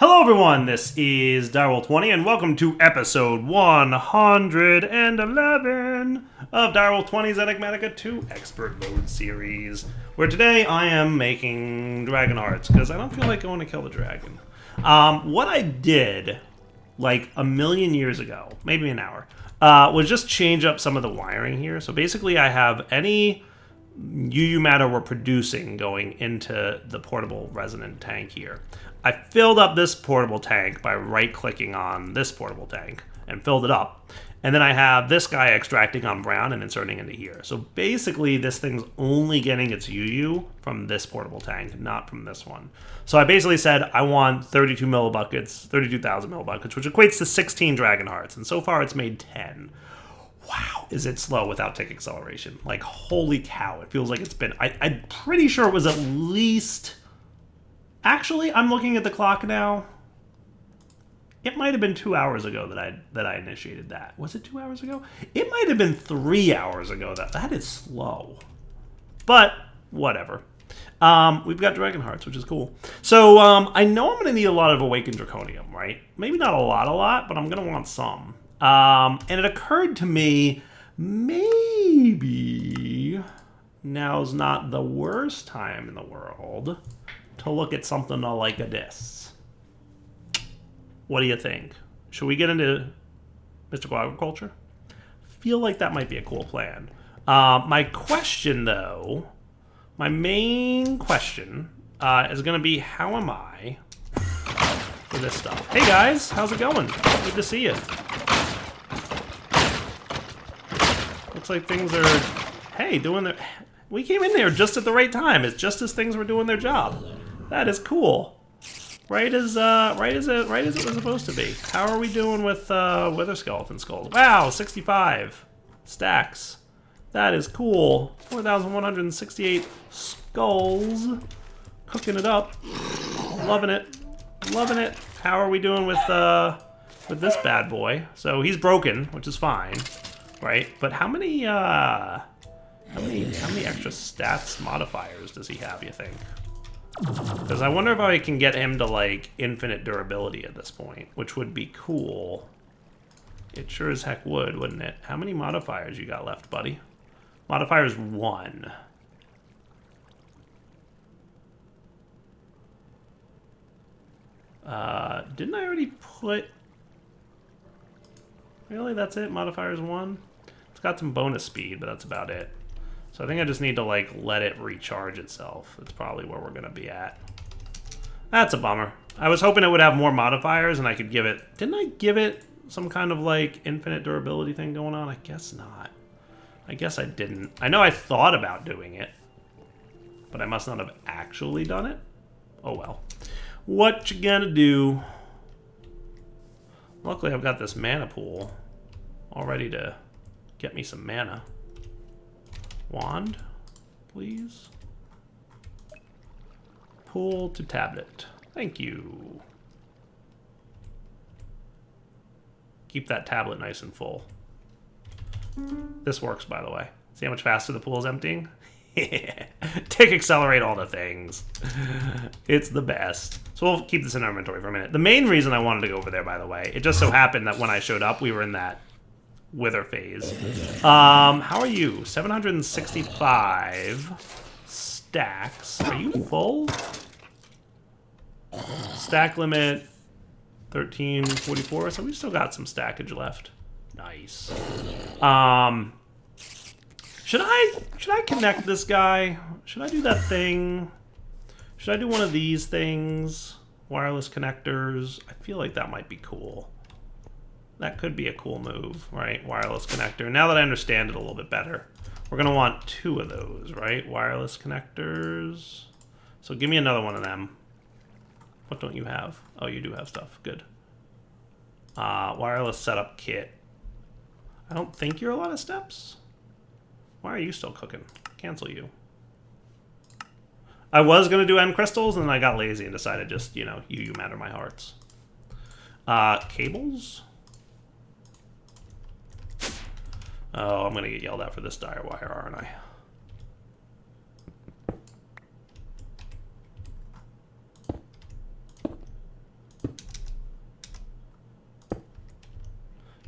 Hello everyone, this is Direwolf20 and welcome to episode 111 of Direwolf20's Enigmatica 2 Expert Mode series, where today I am making dragon hearts, because I don't feel like going to kill the dragon. What I did, like a million years ago, maybe an hour, was just change up some of the wiring here. So basically I have any UU matter we're producing going into the portable resonant tank here. I filled up this portable tank by right-clicking on this portable tank and filled it up. And then I have this guy extracting on brown and inserting into here. So basically, this thing's only getting its UU from this portable tank, not from this one. So I basically said I want 32 millibuckets, 32,000 millibuckets, which equates to 16 dragon hearts. And so far, it's made 10. Wow, is it slow without tick acceleration? Like, holy cow, it feels like it's been... I'm pretty sure it was at least... Actually, I'm looking at the clock now. It might have been 2 hours ago that I initiated that. Was it 2 hours ago? It might have been 3 hours ago. That is slow. But, whatever. We've got dragon hearts, which is cool. So, I know I'm going to need a lot of awakened draconium, right? Maybe not a lot, but I'm going to want some. And it occurred to me, maybe now's not the worst time in the world to look at something like this. What do you think? Should we get into mystical agriculture? Feel like that might be a cool plan. My question, though, my main question is going to be, how am I for this stuff? Hey guys, how's it going? Good to see you. Looks like things are, hey, doing their... We came in there just at the right time. It's just as things were doing their job. That is cool. Right as it was supposed to be. How are we doing with wither skeleton skulls? Wow, 65 stacks. That is cool. 4,168 skulls. Cooking it up. Loving it. Loving it. How are we doing with this bad boy? So he's broken, which is fine, right? But how many extra stats modifiers does he have, you think? Because I wonder if I can get him to, like, infinite durability at this point, which would be cool. It sure as heck would, wouldn't it? How many modifiers you got left, buddy? Modifiers 1. Didn't I already put... Really, that's it? Modifiers 1? It's got some bonus speed, but that's about it. So I think I just need to, like, let it recharge itself. That's probably where we're going to be at. That's a bummer. I was hoping it would have more modifiers and I could give it... Didn't I give it some kind of, like, infinite durability thing going on? I guess not. I guess I didn't. I know I thought about doing it, but I must not have actually done it. Oh, well. What you gonna do? Luckily, I've got this mana pool all ready to get me some mana. Wand, please. Pull to tablet. Thank you. Keep that tablet nice and full. This works, by the way. See how much faster the pool is emptying? Tick accelerate all the things. It's the best. So we'll keep this in our inventory for a minute. The main reason I wanted to go over there, by the way, it just so happened that when I showed up, we were in that wither phase. How are you? 765 stacks. Are you full? Stack limit 1344. So we've still got some stackage left. Nice. Should I connect this guy? Should I do that thing? Should I do one of these things? Wireless connectors. I feel like that might be cool. That could be a cool move, right? Wireless connector. Now that I understand it a little bit better, we're going to want 2 of those, right? Wireless connectors. So give me another one of them. What don't you have? Oh, you do have stuff. Good. Wireless setup kit. I don't think you're a lot of steps. Why are you still cooking? Cancel you. I was going to do end crystals, and then I got lazy and decided just, you know, you matter my hearts. Cables? Oh, I'm going to get yelled at for this dire wire, aren't I?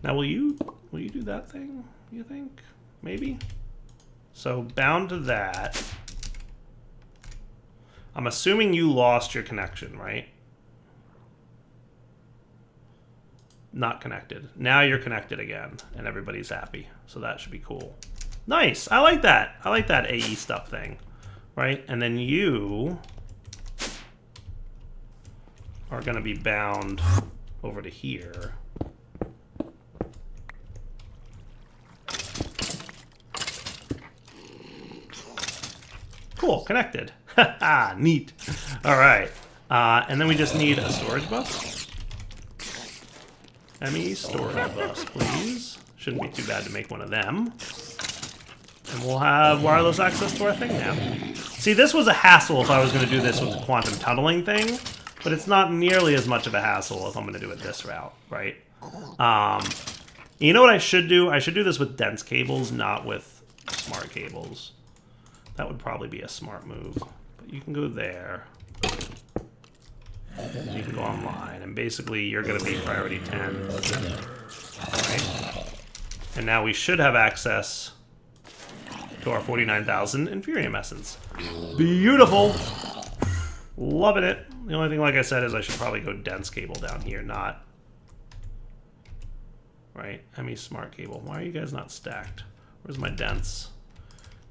Now, will you do that thing, you think? Maybe? So, bound to that. I'm assuming you lost your connection, right? Not connected. Now you're connected again, and everybody's happy. So that should be cool. Nice. I like that. I like that AE stuff thing, right? And then you are going to be bound over to here. Cool. Connected. Haha. Neat. All right. And then we just need a storage bus. ME storage bus, please. Shouldn't be too bad to make one of them. And we'll have wireless access to our thing now. See, this was a hassle if I was going to do this with the quantum tunneling thing, but it's not nearly as much of a hassle if I'm going to do it this route, right? You know what I should do? I should do this with dense cables, not with smart cables. That would probably be a smart move. But you can go there. You can go online, and basically you're going to be priority 10. Right? And now we should have access to our 49,000 Infurium Essence. Beautiful! Loving it. The only thing, like I said, is I should probably go dense cable down here, not... Right? I mean smart cable. Why are you guys not stacked? Where's my dense?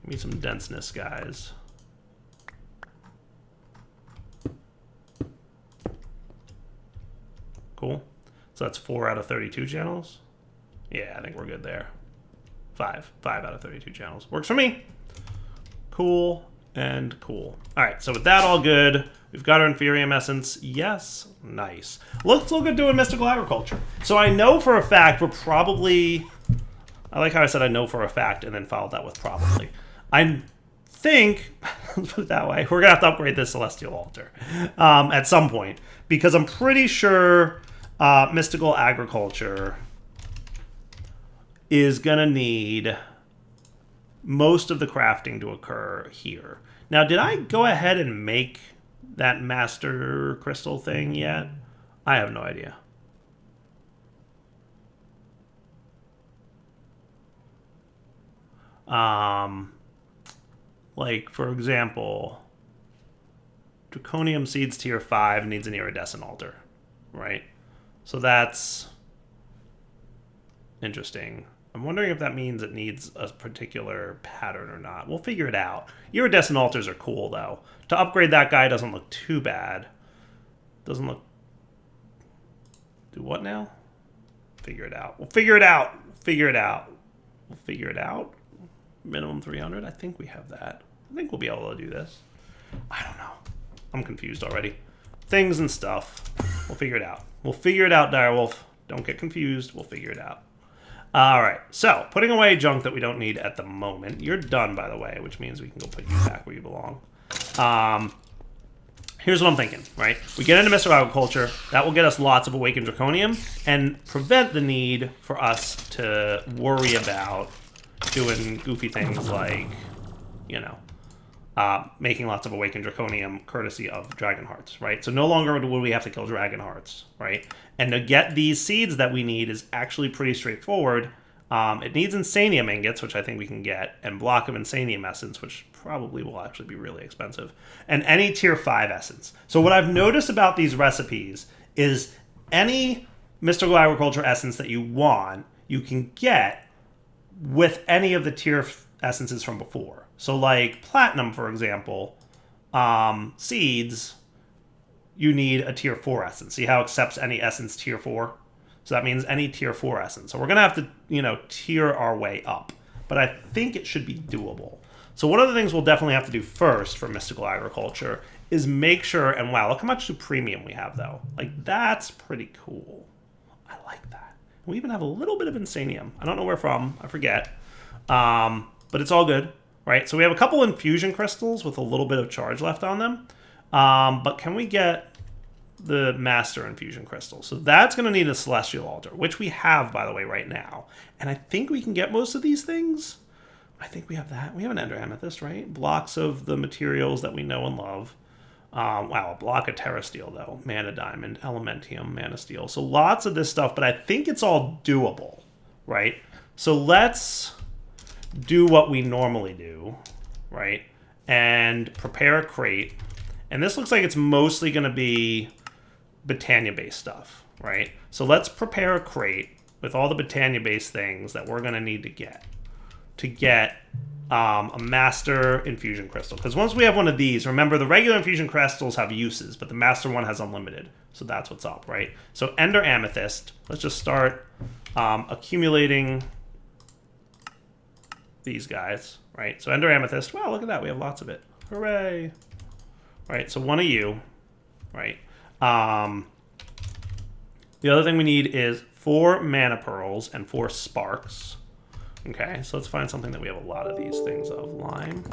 Give me some denseness, guys. Cool. So that's 4 out of 32 channels. Yeah, I think we're good there. 5 out of 32 channels. Works for me. Cool and cool. All right, so with that all good, we've got our Infurium Essence. Yes, nice. Let's look at doing Mystical Agriculture. So I know for a fact we're probably... I like how I said I know for a fact and then followed that with probably. I think, let's put it that way, we're going to have to upgrade this Celestial Altar at some point. Because I'm pretty sure Mystical Agriculture is going to need most of the crafting to occur here. Now, did I go ahead and make that Master Crystal thing yet? I have no idea. Like, for example... Draconium Seeds Tier 5 needs an Iridescent Altar, right? So that's interesting. I'm wondering if that means it needs a particular pattern or not. We'll figure it out. Iridescent Altars are cool, though. To upgrade that guy doesn't look too bad. Doesn't look... Do what now? Figure it out. We'll figure it out. Figure it out. We'll figure it out. Minimum 300. I think we have that. I think we'll be able to do this. I don't know. I'm confused already. Things and stuff. We'll figure it out. We'll figure it out, Direwolf. Don't get confused. We'll figure it out. All right. So, putting away junk that we don't need at the moment. You're done, by the way, which means we can go put you back where you belong. Here's what I'm thinking, right? We get into Mystical Agriculture. That will get us lots of Awakened Draconium and prevent the need for us to worry about doing goofy things like, you know, making lots of Awakened Draconium courtesy of Dragon Hearts, right? So no longer will we have to kill Dragon Hearts, right? And to get these seeds that we need is actually pretty straightforward. It needs Insanium Ingots, which I think we can get, and Block of Insanium Essence, which probably will actually be really expensive, and any Tier 5 Essence. So what I've noticed about these recipes is any Mystical Agriculture Essence that you want, you can get with any of the Tier Essences from before. So like Platinum, for example, seeds, you need a Tier 4 Essence. See how it accepts any Essence Tier 4? So that means any Tier 4 Essence. So we're going to have to, you know, tier our way up. But I think it should be doable. So one of the things we'll definitely have to do first for Mystical Agriculture is make sure, and wow, look how much premium we have, though. Like, that's pretty cool. I like that. We even have a little bit of Insanium. I don't know where from. I forget. But it's all good. Right, so we have a couple infusion crystals with a little bit of charge left on them. But can we get the master infusion crystal? So that's going to need a Celestial Altar, which we have, by the way, right now. And I think we can get most of these things. I think we have that. We have an Ender Amethyst, right? Blocks of the materials that we know and love. Wow, a block of Terra Steel, though. Mana Diamond, Elementium, Mana Steel. So lots of this stuff, but I think it's all doable, right? So let's do what we normally do, right? And prepare a crate. And this looks like it's mostly going to be Botania-based stuff, right? So let's prepare a crate with all the Botania-based things that we're going to need to get a master infusion crystal. Because once we have one of these, remember the regular infusion crystals have uses, but the master one has unlimited. So that's what's up, right? So Ender Amethyst. Let's just start accumulating these guys, right? So Ender Amethyst. Wow, look at that. We have lots of it. Hooray. Right, so one of you, right? The other thing we need is 4 mana pearls and 4 sparks. Okay, so let's find something that we have a lot of these things of. Lime.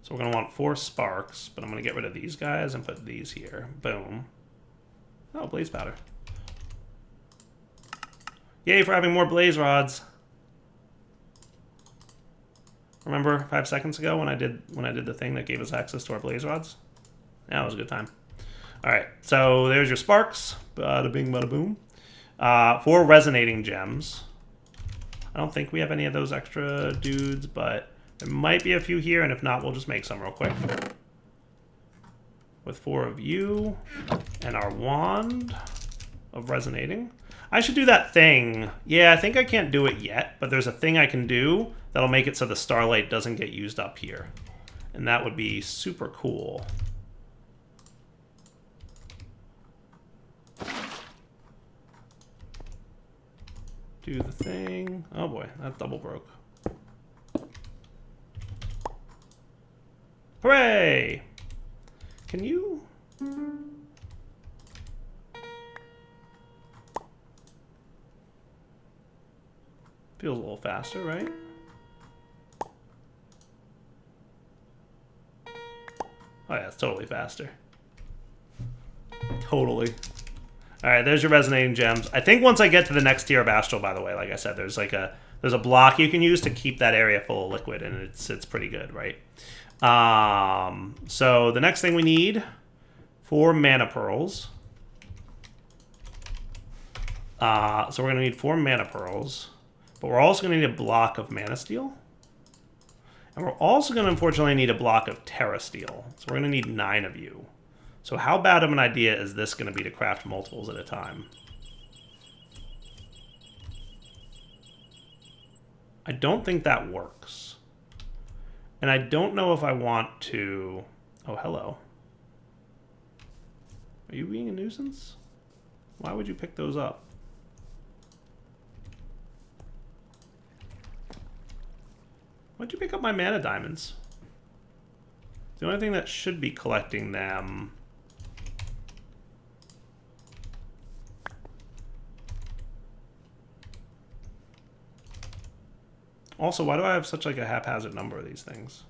So we're going to want 4 sparks, but I'm going to get rid of these guys and put these here. Boom. Oh, blaze powder. Yay for having more blaze rods. Remember 5 seconds ago when I did the thing that gave us access to our blaze rods? Yeah, it was a good time. All right, so there's your sparks. Bada bing, bada boom. 4 resonating gems. I don't think we have any of those extra dudes, but there might be a few here, and if not, we'll just make some real quick. With 4 of you and our wand of resonating. I should do that thing. Yeah, I think I can't do it yet, but there's a thing I can do that'll make it so the starlight doesn't get used up here. And that would be super cool. Do the thing. Oh boy, that double broke. Hooray! Can you... Feels a little faster, right? Oh yeah, it's totally faster. Totally. Alright, there's your resonating gems. I think once I get to the next tier of astral, by the way, like I said, there's a block you can use to keep that area full of liquid, and it's pretty good, right? So the next thing we need, 4 mana pearls. So we're gonna need 4 mana pearls. But we're also going to need a block of mana steel. And we're also going to, unfortunately, need a block of Terra Steel. So we're going to need 9 of you. So how bad of an idea is this going to be to craft multiples at a time? I don't think that works. And I don't know if I want to... Oh, hello. Are you being a nuisance? Why would you pick those up? Why'd you pick up my mana diamonds? The only thing that should be collecting them... Also, why do I have such like a haphazard number of these things?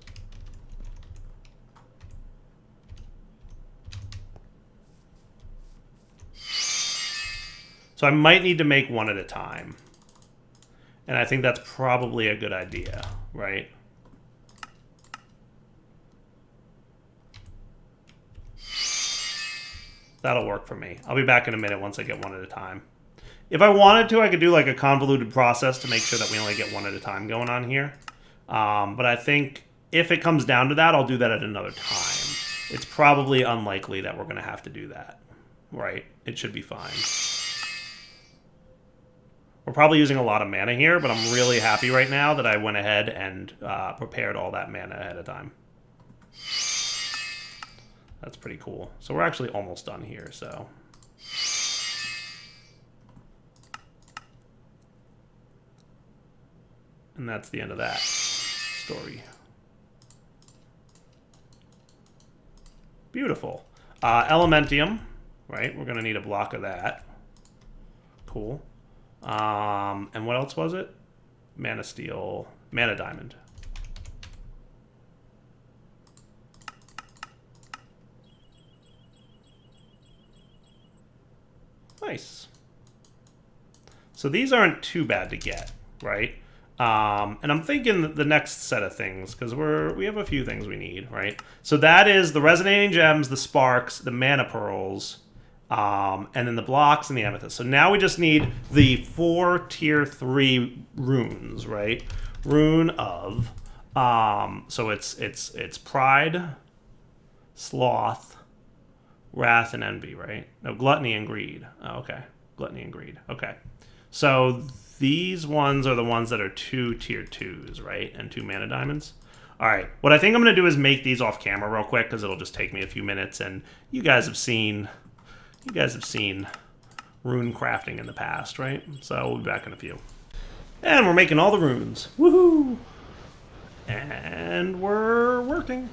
So I might need to make one at a time. And I think that's probably a good idea, right? That'll work for me. I'll be back in a minute once I get one at a time. If I wanted to, I could do like a convoluted process to make sure that we only get one at a time going on here. But I think if it comes down to that, I'll do that at another time. It's probably unlikely that we're going to have to do that, right? It should be fine. We're probably using a lot of mana here, but I'm really happy right now that I went ahead and prepared all that mana ahead of time. That's pretty cool. So we're actually almost done here, so... And that's the end of that story. Beautiful. Elementium, right? We're going to need a block of that. Cool. And what else was it? Mana Steel, Mana Diamond. Nice. So these aren't too bad to get, right? And I'm thinking the next set of things, because we have a few things we need, right? So that is the resonating gems, the sparks, the mana pearls, and then the blocks and the amethyst. So now we just need the 4 tier 3 runes, right? Rune of, so it's pride, sloth, wrath, and envy, right? No, gluttony and greed. Oh, okay, gluttony and greed. Okay, so these ones are the ones that are 2 tier 2s, right? And 2 mana diamonds. All right, what I think I'm gonna do is make these off camera real quick because it'll just take me a few minutes, and you guys have seen rune crafting in the past, right? So we'll be back in a few. And we're making all the runes. Woohoo! And we're working.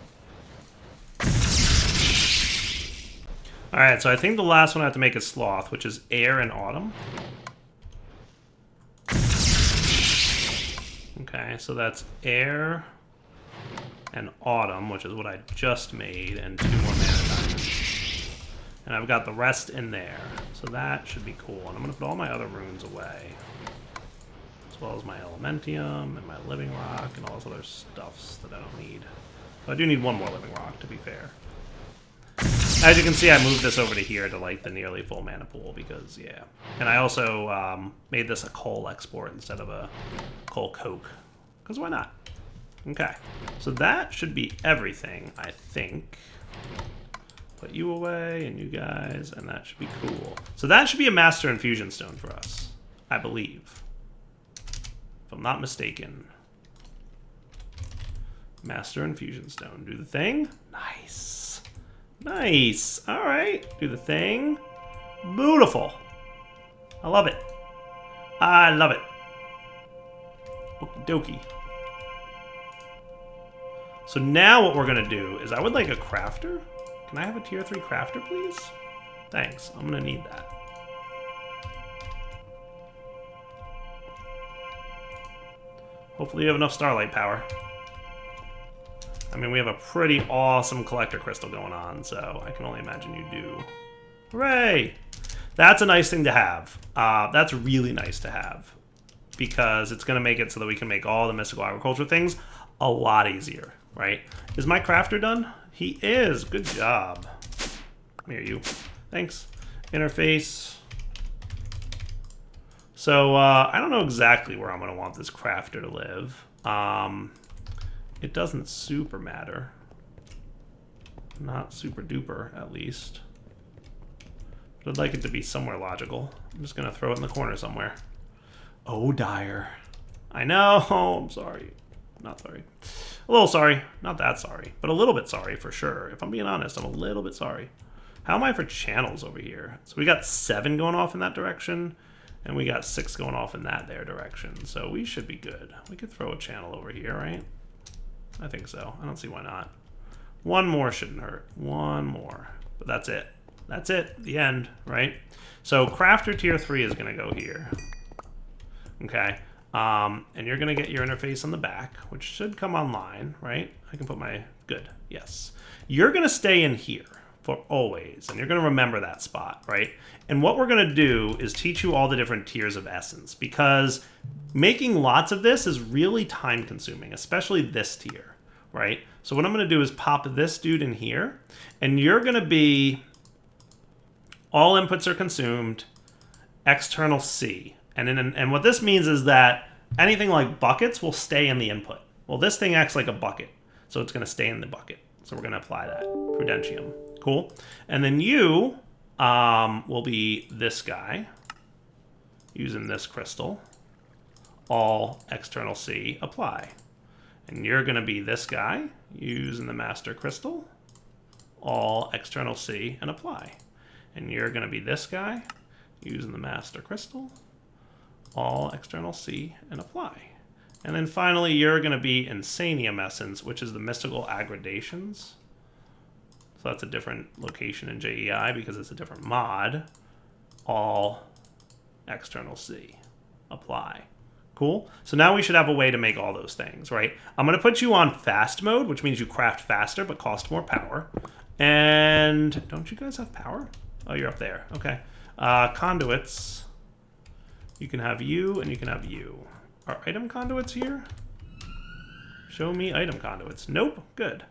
All right, so I think the last one I have to make is sloth, which is air and autumn. Okay, so that's air and autumn, which is what I just made, and 2 more mana diamonds. And I've got the rest in there, so that should be cool. And I'm gonna put all my other runes away, as well as my elementium and my living rock and all this other stuffs that I don't need. But I do need 1 more living rock, to be fair. As you can see, I moved this over to here to like the nearly full mana pool because, yeah. And I also made this a coal export instead of a coal coke, because why not? Okay, so that should be everything, I think. Put you away and you guys, and that should be cool. So that should be a master infusion stone for us, I believe. If I'm not mistaken. Master infusion stone. Do the thing. Nice. Nice. All right. Do the thing. Beautiful. I love it. I love it. Okie dokie. So now what we're going to do is I would like a crafter. Can I have a tier 3 crafter, please? Thanks. I'm going to need that. Hopefully you have enough starlight power. I mean, we have a pretty awesome collector crystal going on, so I can only imagine you do. Hooray! That's a nice thing to have. That's really nice to have, because it's going to make it so that we can make all the mystical agriculture things a lot easier, right? Is my crafter done? He is. Good job. Come here, you. Thanks. Interface. So, I don't know exactly where I'm going to want this crafter to live. It doesn't super matter. Not super duper, at least. But I'd like it to be somewhere logical. I'm just going to throw it in the corner somewhere. Oh, dire. I know. I'm sorry. Not sorry. A little sorry. Not that sorry. But a little bit sorry for sure. If I'm being honest, I'm a little bit sorry. How am I for channels over here? So we got 7 going off in that direction. And we got 6 going off in that there direction. So we should be good. We could throw a channel over here, right? I think so. I don't see why not. 1 more shouldn't hurt. 1 more. But that's it. That's it. The end, right? So crafter tier 3 is going to go here. Okay. And you're going to get your interface on the back, which should come online, right? I can put my... Good. Yes. You're going to stay in here for always, and you're going to remember that spot, right? And what we're going to do is teach you all the different tiers of essence, because making lots of this is really time consuming, especially this tier, right? So what I'm going to do is pop this dude in here, and you're going to be all inputs are consumed, external C. And what this means is that anything like buckets will stay in the input. Well, this thing acts like a bucket, so it's going to stay in the bucket. So we're going to apply that. Prudentium. Cool. And then you will be this guy using this crystal. All external C, apply. And you're going to be this guy using the master crystal. All external C and apply. And you're going to be this guy using the master crystal. All external C and apply. And then finally, you're going to be Insanium Essence, which is the mystical aggradations. So that's a different location in JEI because it's a different mod. All external C. Apply. Cool. So now we should have a way to make all those things, right? I'm going to put you on fast mode, which means you craft faster but cost more power. And don't you guys have power? Oh, you're up there. Okay. Conduits. You can have you and you can have you. Are item conduits here? Show me item conduits. Nope. Good.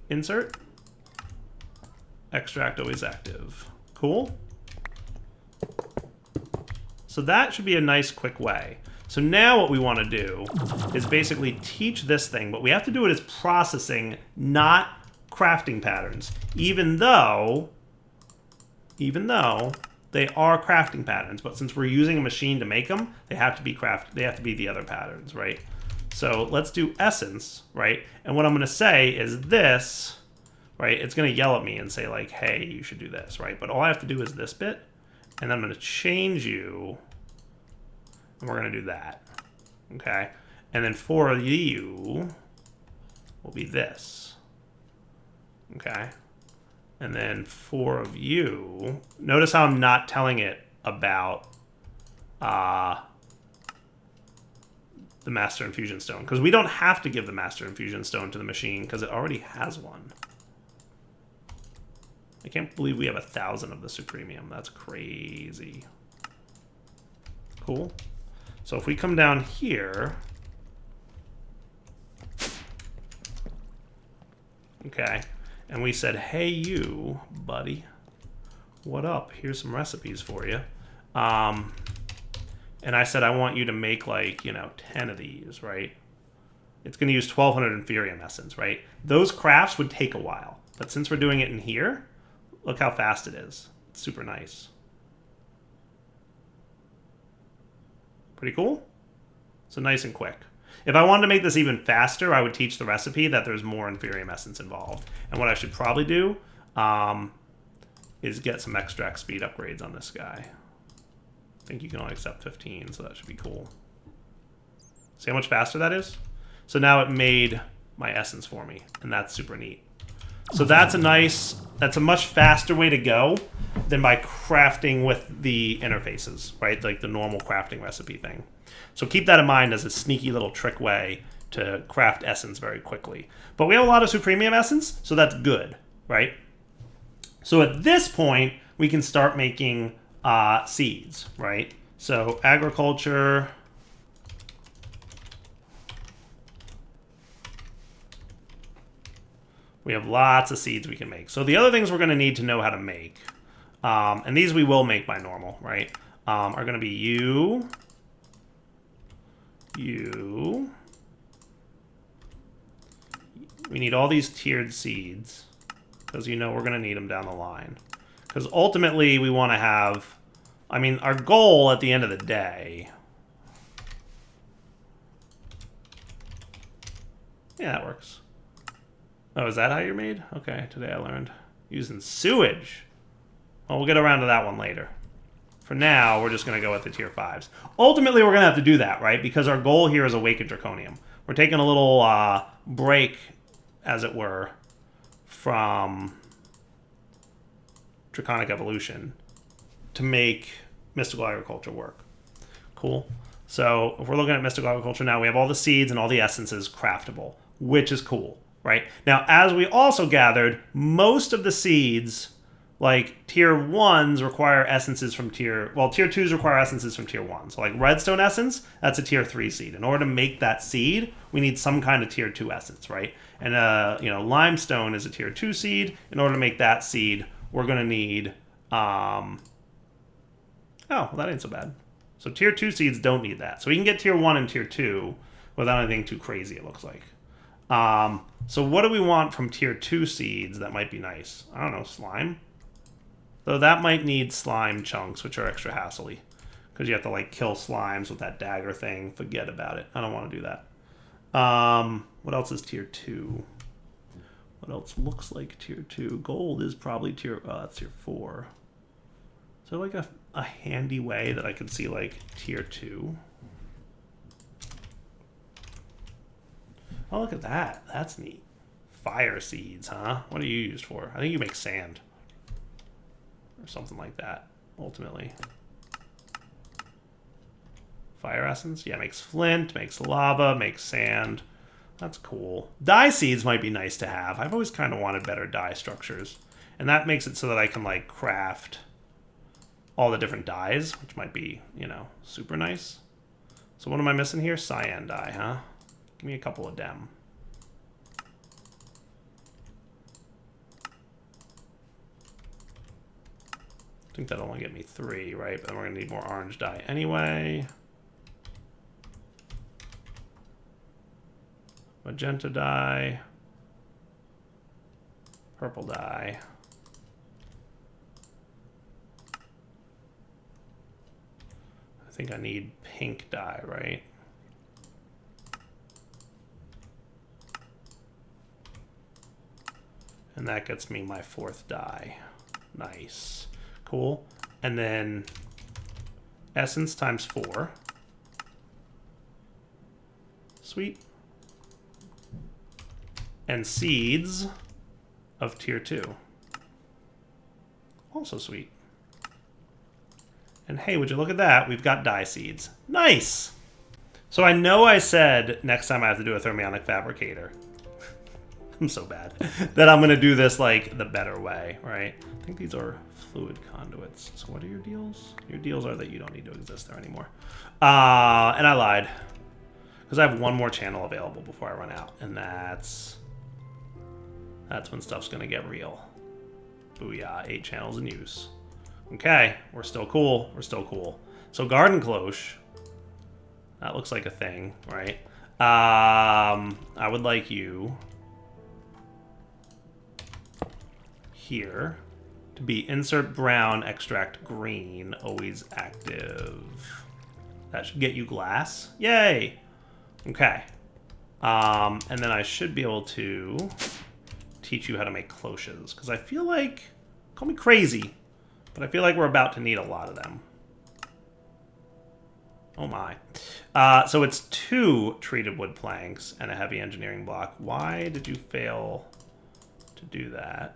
Insert. Extract always active. Cool. So that should be a nice quick way. So now what we want to do is basically teach this thing, but we have to do it as processing, not crafting patterns. Even though they are crafting patterns, but since we're using a machine to make them, they have to be the other patterns, right? So let's do essence, right? And what I'm going to say is this, right? It's going to yell at me and say like, hey, you should do this, right? But all I have to do is this bit, and I'm going to change you, and we're going to do that, okay? And then for you will be this, okay? And then 4 of you, notice how I'm not telling it about the Master Infusion Stone, because we don't have to give the Master Infusion Stone to the machine because it already has one. I can't believe we have 1,000 of the Supremium. That's crazy. Cool. So if we come down here, okay, and we said, hey, you, buddy, what up? Here's some recipes for you. And I said, I want you to make like, 10 of these, right? It's going to use 1,200 Inferium Essence, right? Those crafts would take a while. But since we're doing it in here, look how fast it is. It's super nice. Pretty cool? So nice and quick. If I wanted to make this even faster, I would teach the recipe that there's more Inferium Essence involved. And what I should probably do is get some extract speed upgrades on this guy. I think you can only accept 15, so that should be cool. See how much faster that is? So now it made my essence for me, and that's super neat. So that's a much faster way to go than by crafting with the interfaces, right? Like the normal crafting recipe thing. So keep that in mind as a sneaky little trick way to craft essence very quickly. But we have a lot of Supremium Essence, so that's good, right? So at this point, we can start making seeds, right? So agriculture. We have lots of seeds we can make. So the other things we're going to need to know how to make, and these we will make by normal, right, are going to be you. We need all these tiered seeds because we're going to need them down the line. Because ultimately we want to have, our goal at the end of the day. Yeah, that works. Oh, is that how you're made? Okay, today I learned. Using sewage. Well, we'll get around to that one later. For now, we're just going to go with the tier 5s. Ultimately, we're going to have to do that, right? Because our goal here is Awakened Draconium. We're taking a little break, as it were, from Draconic Evolution to make Mystical Agriculture work. Cool. So if we're looking at Mystical Agriculture now, we have all the seeds and all the essences craftable, which is cool. Right? Now, as we also gathered, most of the seeds, like tier 1s require essences from tier 2s require essences from tier 1. So like redstone essence, that's a tier 3 seed. In order to make that seed, we need some kind of tier 2 essence, right? And limestone is a tier 2 seed. In order to make that seed, we're going to need oh, well, that ain't so bad. So tier 2 seeds don't need that. So we can get tier 1 and tier 2 without anything too crazy, it looks like. So what do we want from tier 2 seeds that might be nice? I don't know, slime? Though that might need slime chunks, which are extra hassly. Because you have to, like, kill slimes with that dagger thing. Forget about it. I don't want to do that. What else is tier 2? What else looks like tier 2? Gold is probably tier... Oh, that's tier 4. Is there, like, a handy way that I can see, like, tier 2? Oh, look at that. That's neat. Fire seeds, huh? What are you used for? I think you make sand. Or something like that, ultimately. Fire essence? Yeah, makes flint, makes lava, makes sand. That's cool. Dye seeds might be nice to have. I've always kind of wanted better dye structures. And that makes it so that I can, like, craft all the different dyes, which might be, you know, super nice. So what am I missing here? Cyan dye, huh? Give me a couple of them. I think that'll only get me 3, right? But then we're gonna need more orange dye anyway. Magenta dye. Purple dye. I think I need pink dye, right? And that gets me my 4th dye. Nice. Cool. And then essence times 4. Sweet. And seeds of tier 2. Also sweet. And hey, would you look at that? We've got dye seeds. Nice! So I know I said next time I have to do a thermionic fabricator. I'm so bad. That I'm going to do this like the better way, right? I think these are fluid conduits. So what are your deals? Your deals are that you don't need to exist there anymore. And I lied. Because I have one more channel available before I run out. And that's when stuff's going to get real. Booyah, 8 channels in use. Okay, we're still cool. We're still cool. So garden cloche. That looks like a thing, right? I would like you here to be insert brown, extract green, always active. That should get you glass. Yay! Okay. And then I should be able to teach you how to make cloches, because I feel like, call me crazy, but I feel like we're about to need a lot of them. Oh my. So it's 2 treated wood planks and a heavy engineering block. Why did you fail to do that?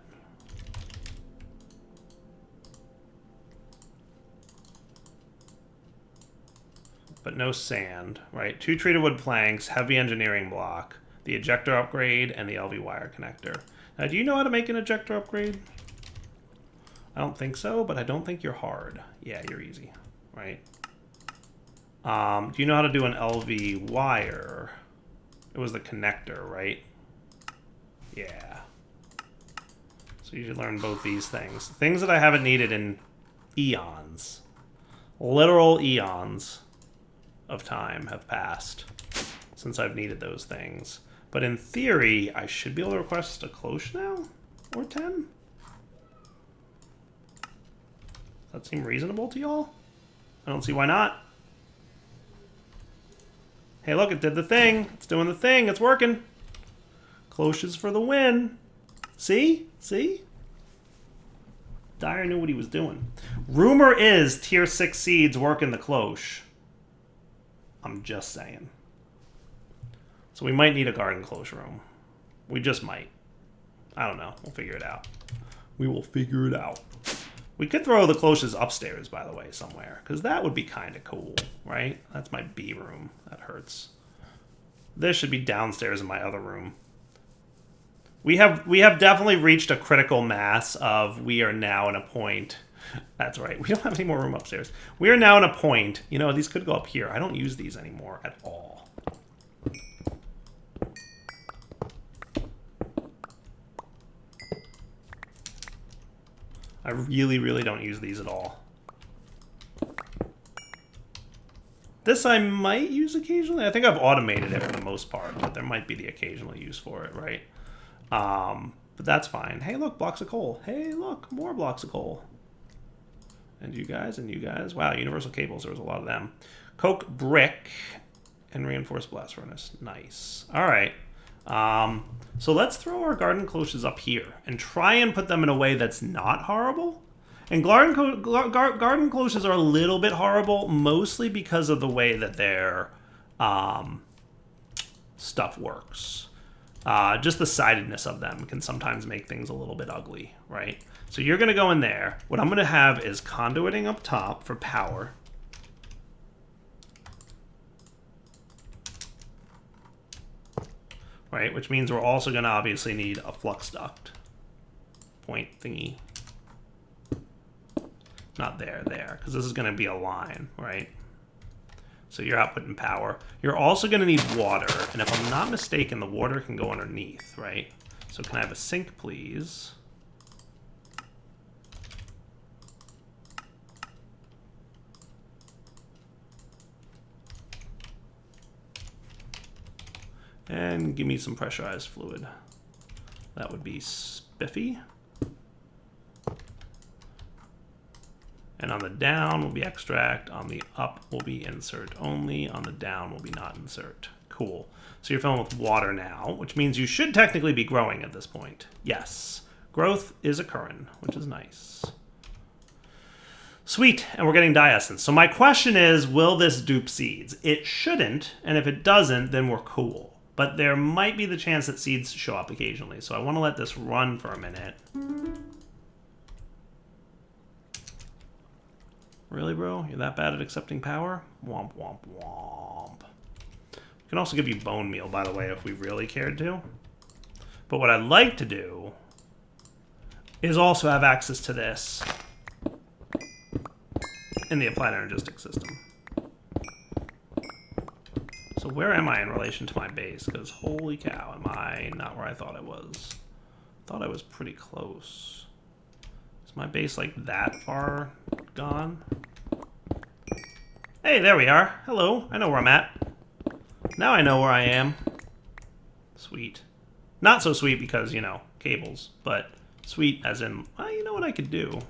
But no sand, right? 2 treated wood planks, heavy engineering block, the ejector upgrade, and the LV wire connector. Now, do you know how to make an ejector upgrade? I don't think so, but I don't think you're hard. Yeah, you're easy, right? Do you know how to do an LV wire? It was the connector, right? Yeah. So you should learn both these things. Things that I haven't needed in eons. Literal eons of time have passed since I've needed those things. But in theory, I should be able to request a cloche now? Or 10? Does that seem reasonable to y'all? I don't see why not. Hey, look, it did the thing. It's doing the thing. It's working. Cloches for the win. See? See? Dyer knew what he was doing. Rumor is tier 6 seeds work in the cloche. I'm just saying. So we might need a garden cloche room. We just might. I don't know. We'll figure it out. We will figure it out. We could throw the cloches upstairs, by the way, somewhere. Because that would be kind of cool, right? That's my B room. That hurts. This should be downstairs in my other room. We have definitely reached a critical mass of we are now in a point. That's right. We don't have any more room upstairs. We are now in a point. You know, these could go up here. I don't use these anymore at all. I really, really don't use these at all. This I might use occasionally. I think I've automated it for the most part, but there might be the occasional use for it, right? But that's fine. Hey, look, blocks of coal. Hey, look, more blocks of coal. And you guys, and you guys. Wow, universal cables, there was a lot of them. Coke brick and reinforced blast furnace. Nice. All right. So let's throw our garden cloches up here and try and put them in a way that's not horrible. And garden cloches are a little bit horrible, mostly because of the way that their stuff works. Just the sidedness of them can sometimes make things a little bit ugly, right? So you're going to go in there. What I'm going to have is conduiting up top for power. Right, which means we're also going to obviously need a flux duct. Point thingy. not there, because this is going to be a line, right? So you're outputting power. You're also going to need water, and if I'm not mistaken, the water can go underneath, right? So can I have a sink, please? And give me some pressurized fluid. That would be spiffy. And on the down will be extract. On the up will be insert only. On the down will be not insert. Cool. So you're filling with water now, which means you should technically be growing at this point. Yes. Growth is occurring, which is nice. Sweet. And we're getting dye essence. So my question is, will this dupe seeds? It shouldn't. And if it doesn't, then we're cool. But there might be the chance that seeds show up occasionally. So I want to let this run for a minute. Really, bro? You're that bad at accepting power? Womp, womp, womp. We can also give you bone meal, by the way, if we really cared to. But what I'd like to do is also have access to this in the applied energistic system. So where am I in relation to my base? Because holy cow, am I not where I thought I was? I thought I was pretty close. Is my base like that far gone? Hey, there we are. Hello, I know where I'm at. Now I know where I am. Sweet. Not so sweet because, you know, cables, but sweet as in, well, you know what I could do?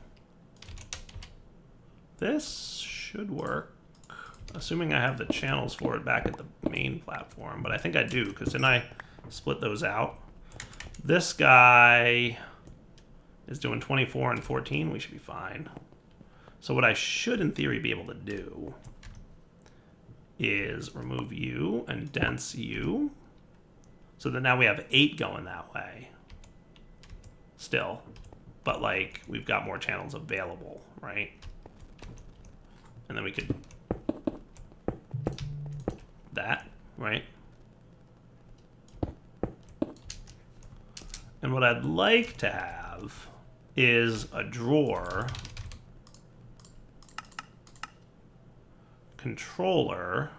This should work. Assuming I have the channels for it back at the main platform, but I think I do, because didn't I split those out? This guy is doing 24 and 14. We should be fine. So what I should, in theory, be able to do is remove you and dense you. So that now we have 8 going that way. Still. But, like, we've got more channels available, right? And then we could... that, right? And what I'd like to have is a drawer, controller,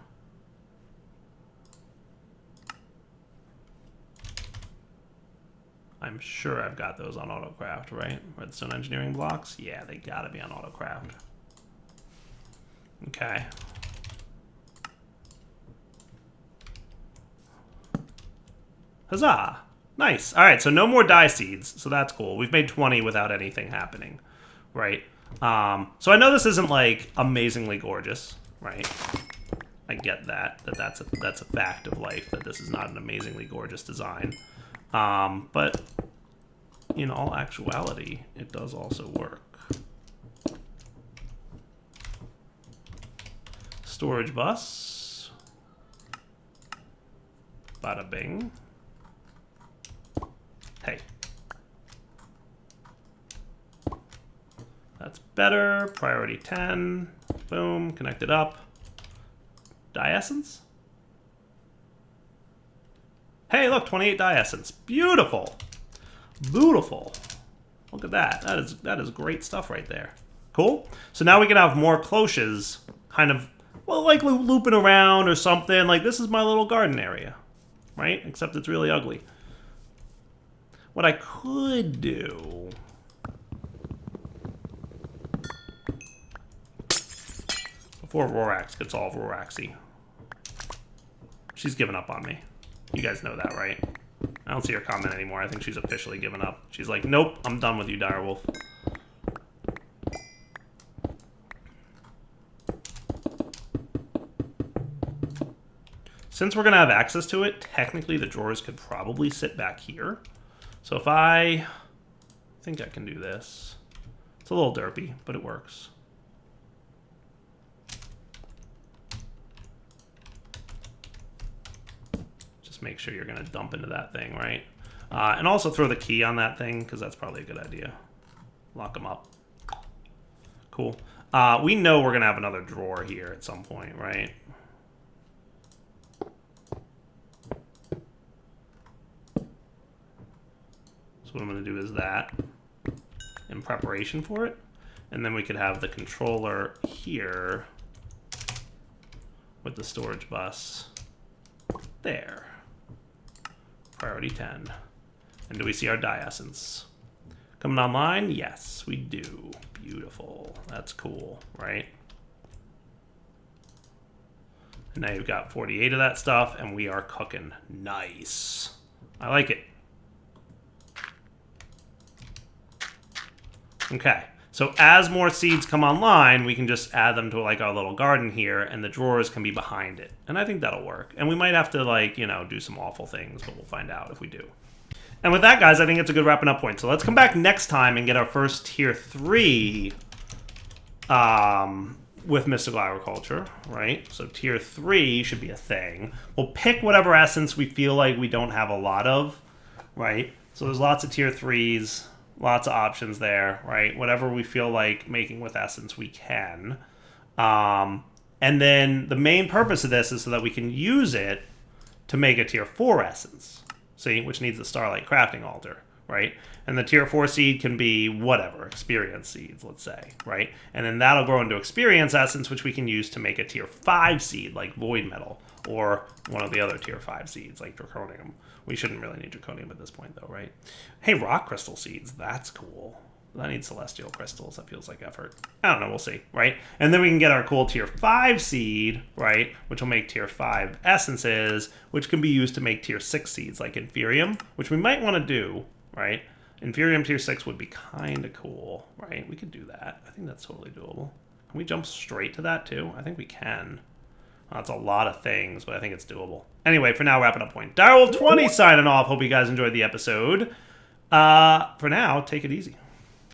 I'm sure I've got those on AutoCraft, right? Redstone engineering blocks? Yeah, they gotta be on AutoCraft. Okay. Huzzah! Nice. All right, so no more dye seeds, so that's cool. We've made 20 without anything happening, right? So I know this isn't like amazingly gorgeous, right? I get that that's a fact of life, that this is not an amazingly gorgeous design. But in all actuality, it does also work. Storage bus. Bada bing. Hey. That's better. Priority 10. Boom. Connect it up. Dye essence? Hey, look, 28 dye essence. Beautiful. Beautiful. Look at that. That is great stuff right there. Cool. So now we can have more cloches kind of, well, like looping around or something. Like, this is my little garden area, right? Except it's really ugly. What I could do... before Rorax gets all Roraxy. She's given up on me. You guys know that, right? I don't see her comment anymore. I think she's officially given up. She's like, nope, I'm done with you, Direwolf. Since we're going to have access to it, technically the drawers could probably sit back here. So if I think I can do this. It's a little derpy, but it works. Just make sure you're going to dump into that thing, right? And also throw the key on that thing, because that's probably a good idea. Lock them up. Cool. We know we're going to have another drawer here at some point, right? So what I'm going to do is that, in preparation for it. And then we could have the controller here with the storage bus there. Priority 10. And do we see our dye essence? Coming online? Yes, we do. Beautiful. That's cool, right? And now you've got 48 of that stuff, and we are cooking. Nice. I like it. Okay. So as more seeds come online, we can just add them to like our little garden here, and the drawers can be behind it. And I think that'll work. And we might have to like, you know, do some awful things, but we'll find out if we do. And with that, guys, I think it's a good wrapping up point. So let's come back next time and get our first tier 3 with mystical agriculture, right? So tier 3 should be a thing. We'll pick whatever essence we feel like we don't have a lot of, right? So there's lots of tier 3s. Lots of options there, right? Whatever we feel like making with essence, we can. And then the main purpose of this is so that we can use it to make a tier 4 essence, see, which needs the Starlight Crafting Altar, right? And the tier 4 seed can be whatever, experience seeds, let's say, right? And then that'll grow into experience essence, which we can use to make a tier 5 seed, like Void Metal, or one of the other tier 5 seeds, like Draconium. We shouldn't really need Draconium at this point, though, right? Hey, Rock Crystal seeds. That's cool. I need Celestial Crystals. That feels like effort. I don't know. We'll see, right? And then we can get our cool tier 5 seed, right? Which will make tier 5 essences, which can be used to make tier 6 seeds, like Inferium, which we might want to do, right? Inferium tier 6 would be kind of cool, right? We could do that. I think that's totally doable. Can we jump straight to that, too? I think we can. That's a lot of things, but I think it's doable. Anyway, for now, wrapping up point. Direwolf20 signing off. Hope you guys enjoyed the episode. For now, take it easy.